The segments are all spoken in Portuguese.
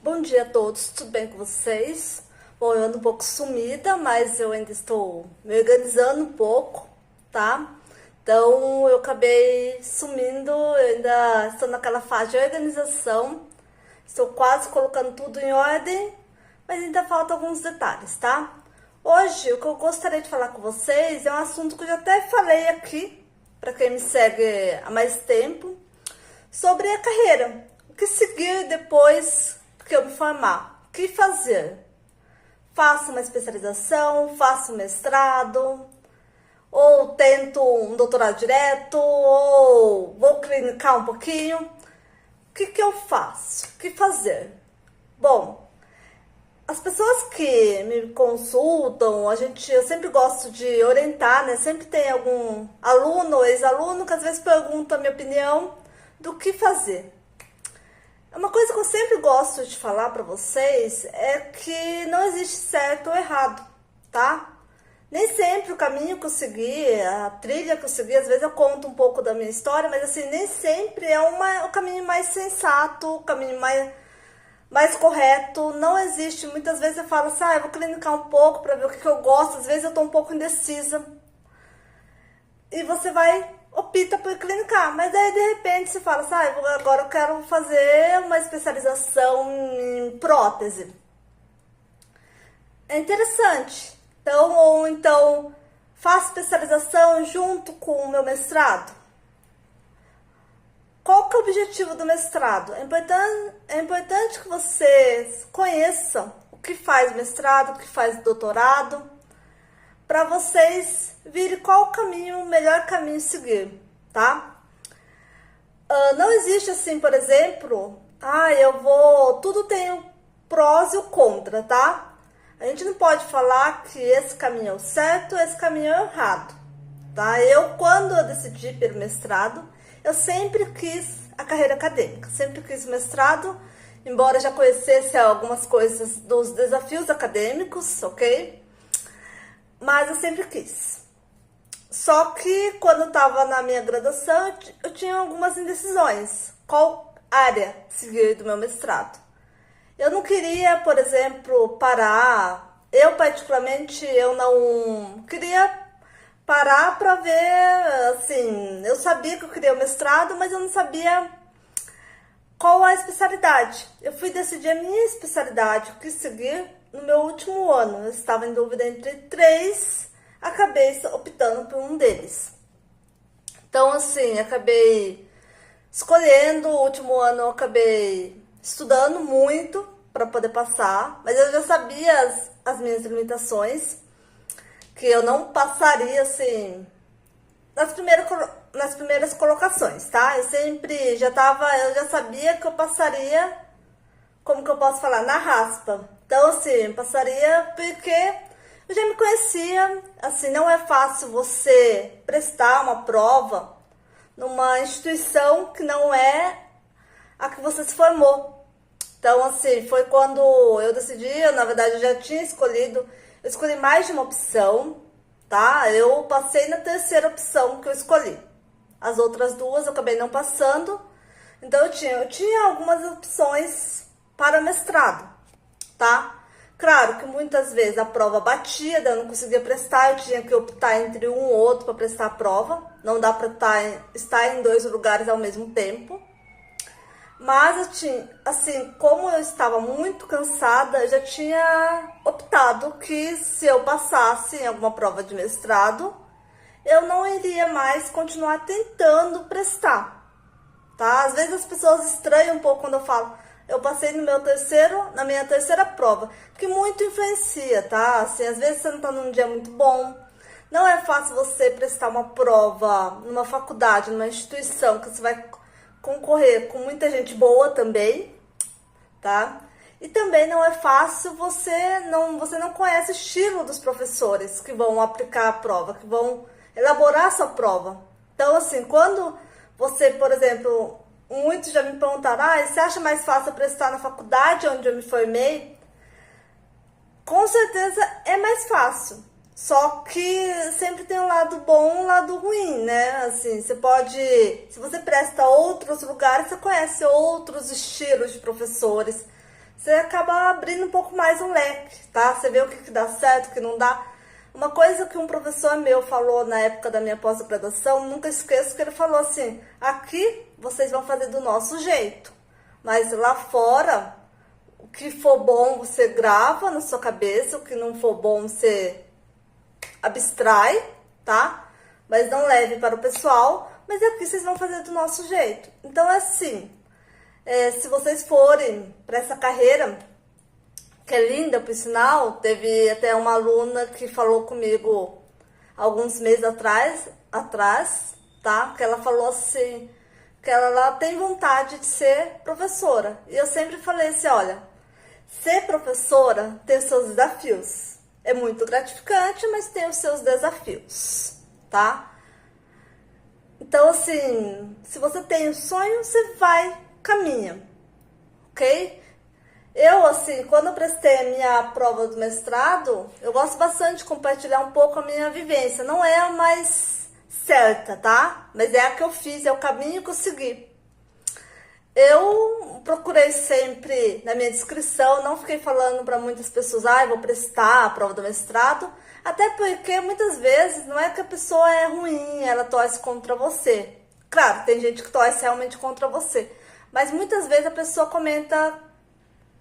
Bom dia a todos, tudo bem com vocês? Bom, eu ando um pouco sumida, mas eu ainda estou me organizando um pouco, tá? Então eu acabei sumindo, eu ainda estou naquela fase de organização, estou quase colocando tudo em ordem, mas ainda faltam alguns detalhes, tá? Hoje o que eu gostaria de falar com vocês é um assunto que eu já até falei aqui, para quem me segue há mais tempo, sobre a carreira. O que seguir depois que eu me formar? O que fazer? Faço uma especialização, faço um mestrado, ou tento um doutorado direto, ou vou clinicar um pouquinho. O que eu faço? O que fazer? Bom, as pessoas que me consultam, eu sempre gosto de orientar, né? Sempre tem algum aluno ou ex-aluno que às vezes pergunta a minha opinião do que fazer. Uma coisa que eu sempre gosto de falar para vocês é que não existe certo ou errado, tá? Nem sempre o caminho que eu segui, a trilha que eu segui, às vezes eu conto um pouco da minha história, mas assim, nem sempre é o caminho mais sensato, o caminho mais correto. Não existe. Muitas vezes eu falo assim, eu vou clinicar um pouco para ver o que eu gosto, às vezes eu tô um pouco indecisa. E você opta por clinicar, mas aí de repente você fala assim, agora eu quero fazer uma especialização em prótese. É interessante. Ou então faço especialização junto com o meu mestrado. Qual que é o objetivo do mestrado? É importante que vocês conheçam o que faz mestrado, o que faz doutorado, para vocês virem qual o melhor caminho seguir, tá? Não existe assim, por exemplo, tudo tem o prós e o contra, tá? A gente não pode falar que esse caminho é o certo, esse caminho é o errado, tá? Quando eu decidi pelo mestrado, eu sempre quis a carreira acadêmica, sempre quis mestrado, embora já conhecesse algumas coisas dos desafios acadêmicos, ok? Mas eu sempre quis. Só que quando eu estava na minha graduação, eu tinha algumas indecisões. Qual área seguir do meu mestrado? Eu não queria, por exemplo, parar. Eu, particularmente, eu não queria parar para ver, assim, eu sabia que eu queria o mestrado, mas eu não sabia qual a especialidade. Eu fui decidir a minha especialidade, o que seguir no meu último ano. Eu estava em dúvida entre 3, acabei optando por um deles. Então, assim, acabei escolhendo. O último ano eu acabei estudando muito para poder passar, mas eu já sabia as minhas limitações, que eu não passaria, assim, nas primeiras colocações, tá? Eu já sabia que eu passaria, como que eu posso falar, na raspa. Então, assim, passaria porque eu já me conhecia. Assim, não é fácil você prestar uma prova numa instituição que não é a que você se formou. Então, assim, foi quando eu decidi, na verdade, eu já tinha escolhido, eu escolhi mais de uma opção, tá? Eu passei na terceira opção que eu escolhi. As outras 2 eu acabei não passando. Então, eu tinha algumas opções para mestrado, tá? Claro que muitas vezes a prova batia, eu não conseguia prestar, eu tinha que optar entre um ou outro para prestar a prova. Não dá para estar em 2 lugares ao mesmo tempo. Mas, assim, como eu estava muito cansada, eu já tinha optado que se eu passasse em alguma prova de mestrado, eu não iria mais continuar tentando prestar, tá? Às vezes as pessoas estranham um pouco quando eu falo, eu passei na minha terceira prova, porque muito influencia, tá? Assim, às vezes você não tá num dia muito bom, não é fácil você prestar uma prova numa faculdade, numa instituição que você vai concorrer com muita gente boa também, tá? E também não é fácil, você não conhece o estilo dos professores que vão aplicar a prova, que vão elaborar a sua prova. Então, assim, quando você, por exemplo, muitos já me perguntaram, você acha mais fácil prestar na faculdade onde eu me formei? Com certeza é mais fácil. Só que sempre tem um lado bom e um lado ruim, né? Assim, se você presta a outros lugares, você conhece outros estilos de professores, você acaba abrindo um pouco mais o leque, tá? Você vê o que dá certo, o que não dá. Uma coisa que um professor meu falou na época da minha pós-graduação, nunca esqueço que ele falou assim: aqui vocês vão fazer do nosso jeito, mas lá fora, o que for bom você grava na sua cabeça, o que não for bom você abstrai, tá? Mas não leve para o pessoal, mas aqui vocês vão fazer do nosso jeito. Então é assim, se vocês forem para essa carreira, que é linda, por sinal, teve até uma aluna que falou comigo alguns meses atrás, tá? Que ela falou assim, que ela tem vontade de ser professora. E eu sempre falei assim, olha, ser professora tem os seus desafios. É muito gratificante, mas tem os seus desafios, tá? Então, assim, se você tem um sonho, você vai, caminha, ok? Eu, assim, quando eu prestei a minha prova do mestrado, eu gosto bastante de compartilhar um pouco a minha vivência. Não é a mais certa, tá? Mas é a que eu fiz, é o caminho que eu segui. Eu procurei sempre, na minha descrição, não fiquei falando para muitas pessoas, eu vou prestar a prova do mestrado, até porque muitas vezes não é que a pessoa é ruim, ela torce contra você. Claro, tem gente que torce realmente contra você, mas muitas vezes a pessoa comenta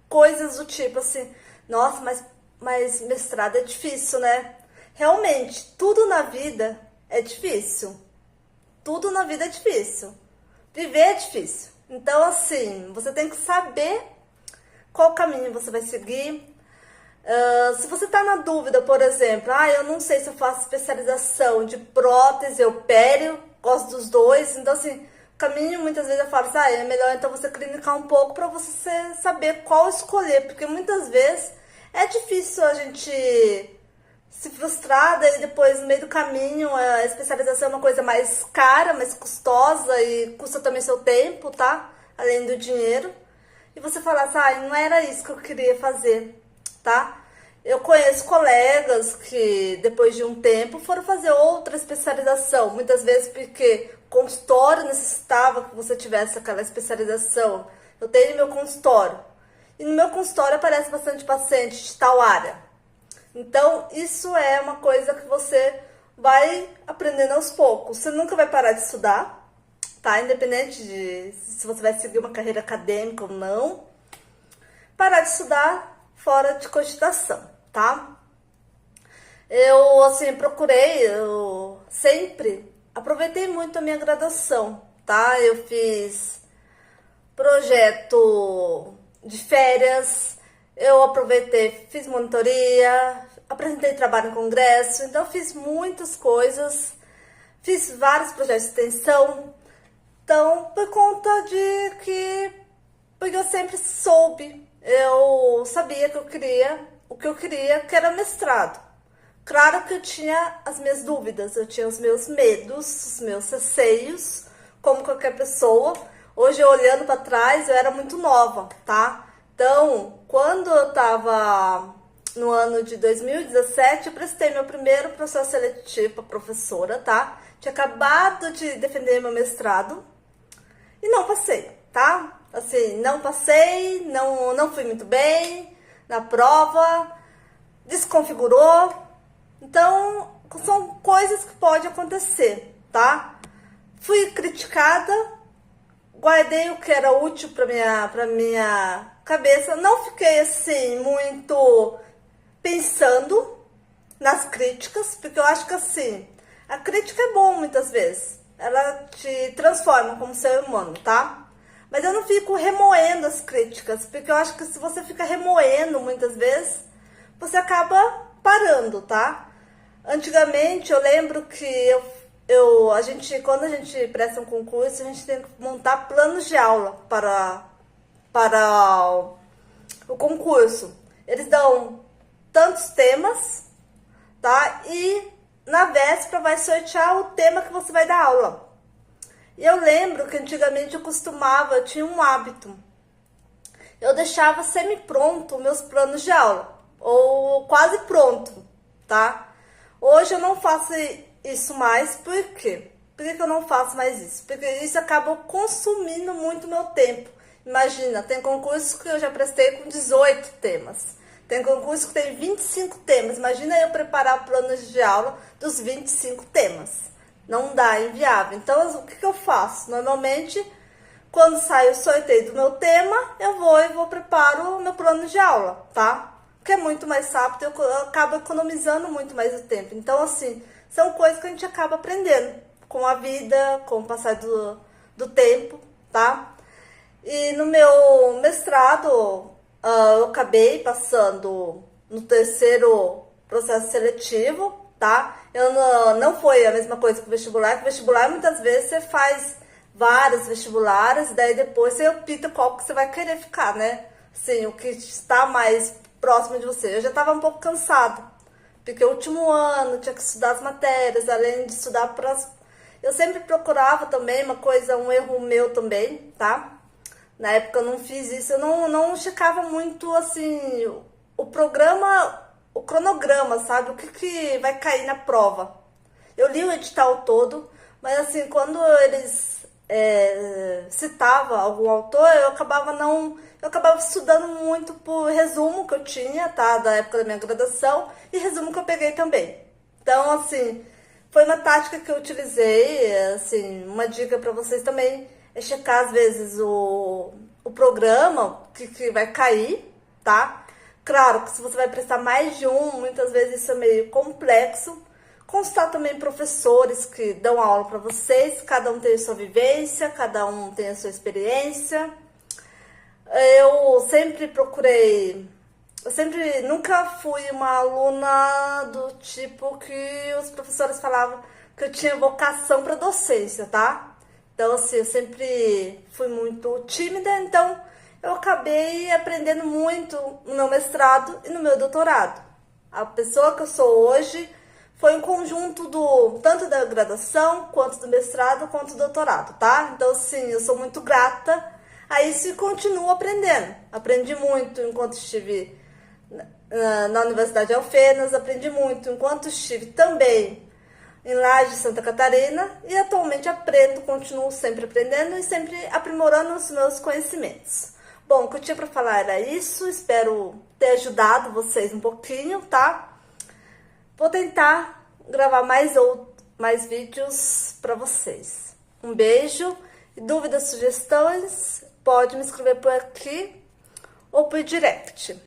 coisas do tipo assim, nossa, mas mestrado é difícil, né? Realmente, tudo na vida é difícil. Tudo na vida é difícil. Viver é difícil. Então, assim, você tem que saber qual caminho você vai seguir. Se você tá na dúvida, por exemplo, eu não sei se eu faço especialização de prótese ou pério, gosto dos dois. Então, assim, o caminho, muitas vezes eu falo assim, é melhor então você clinicar um pouco para você saber qual escolher. Porque muitas vezes é difícil a gente se frustrar, e depois no meio do caminho a especialização é uma coisa mais cara, mais custosa e custa também seu tempo, tá? Além do dinheiro. E você fala assim, não era isso que eu queria fazer, tá? Eu conheço colegas que depois de um tempo foram fazer outra especialização, muitas vezes porque o consultório necessitava que você tivesse aquela especialização. Eu tenho meu consultório e no meu consultório aparece bastante paciente de tal área. Então, isso é uma coisa que você vai aprendendo aos poucos. Você nunca vai parar de estudar, tá? Independente de se você vai seguir uma carreira acadêmica ou não. Parar de estudar fora de cogitação, tá? Eu, assim, eu sempre aproveitei muito a minha graduação, tá? Eu fiz projeto de férias, eu aproveitei, fiz monitoria, apresentei trabalho em congresso, então eu fiz muitas coisas, fiz vários projetos de extensão, então por conta de que, porque eu sempre soube, eu sabia que o que eu queria, que era mestrado. Claro que eu tinha as minhas dúvidas, eu tinha os meus medos, os meus receios, como qualquer pessoa. Hoje, olhando para trás, eu era muito nova, tá? Então, quando eu estava no ano de 2017, eu prestei meu primeiro processo seletivo para professora, tá? Tinha acabado de defender meu mestrado e não passei, tá? Assim, não passei, não fui muito bem na prova, desconfigurou. Então, são coisas que podem acontecer, tá? Fui criticada, guardei o que era útil para minha cabeça, não fiquei assim muito pensando nas críticas, porque eu acho que assim, a crítica é bom muitas vezes, ela te transforma como ser humano, tá? Mas eu não fico remoendo as críticas, porque eu acho que se você fica remoendo muitas vezes, você acaba parando, tá? Antigamente eu lembro que quando a gente presta um concurso, a gente tem que montar planos de aula para o concurso. Eles dão tantos temas, tá? E na véspera vai sortear o tema que você vai dar aula. E eu lembro que antigamente eu tinha um hábito. Eu deixava semi-pronto meus planos de aula, ou quase pronto, tá? Hoje eu não faço isso mais, por quê? Por que eu não faço mais isso? Porque isso acaba consumindo muito meu tempo. Imagina, tem concurso que eu já prestei com 18 temas. Tem concurso que tem 25 temas. Imagina eu preparar planos de aula dos 25 temas. Não dá, é inviável. Então, o que eu faço? Normalmente, quando sai o sorteio do meu tema, eu vou preparo o meu plano de aula, tá? Que é muito mais rápido, eu acabo economizando muito mais o tempo. Então, assim, são coisas que a gente acaba aprendendo com a vida, com o passar do tempo, tá? E no meu mestrado, eu acabei passando no terceiro processo seletivo, tá? Eu não foi a mesma coisa que o vestibular, muitas vezes você faz vários vestibulares, daí depois você opta qual que você vai querer ficar, né? Assim, o que está mais próximo de você. Eu já estava um pouco cansada, porque o último ano tinha que estudar as matérias, além de estudar para... Eu sempre procurava também uma coisa, um erro meu também, tá? Na época eu não fiz isso, eu não checava muito, assim, o programa, o cronograma, sabe? O que vai cair na prova. Eu li o edital todo, mas assim, quando eles citavam algum autor, eu acabava estudando muito por resumo que eu tinha, tá? Da época da minha graduação, e resumo que eu peguei também. Então, assim, foi uma tática que eu utilizei, assim, uma dica para vocês também, é checar às vezes o programa que vai cair, tá? Claro que se você vai prestar mais de um, muitas vezes isso é meio complexo. Consultar também professores que dão aula para vocês, cada um tem a sua vivência, cada um tem a sua experiência. Eu nunca fui uma aluna do tipo que os professores falavam que eu tinha vocação para docência, tá? Então, assim, eu sempre fui muito tímida, então eu acabei aprendendo muito no meu mestrado e no meu doutorado. A pessoa que eu sou hoje foi um conjunto tanto da graduação, quanto do mestrado, quanto do doutorado, tá? Então, assim, eu sou muito grata a isso e continuo aprendendo. Aprendi muito enquanto estive na Universidade de Alfenas, aprendi muito enquanto estive também em Lages, Santa Catarina, e atualmente aprendo, continuo sempre aprendendo e sempre aprimorando os meus conhecimentos. Bom, o que eu tinha para falar era isso, espero ter ajudado vocês um pouquinho, tá? Vou tentar gravar mais vídeos para vocês. Um beijo, dúvidas, sugestões, pode me escrever por aqui ou por direct.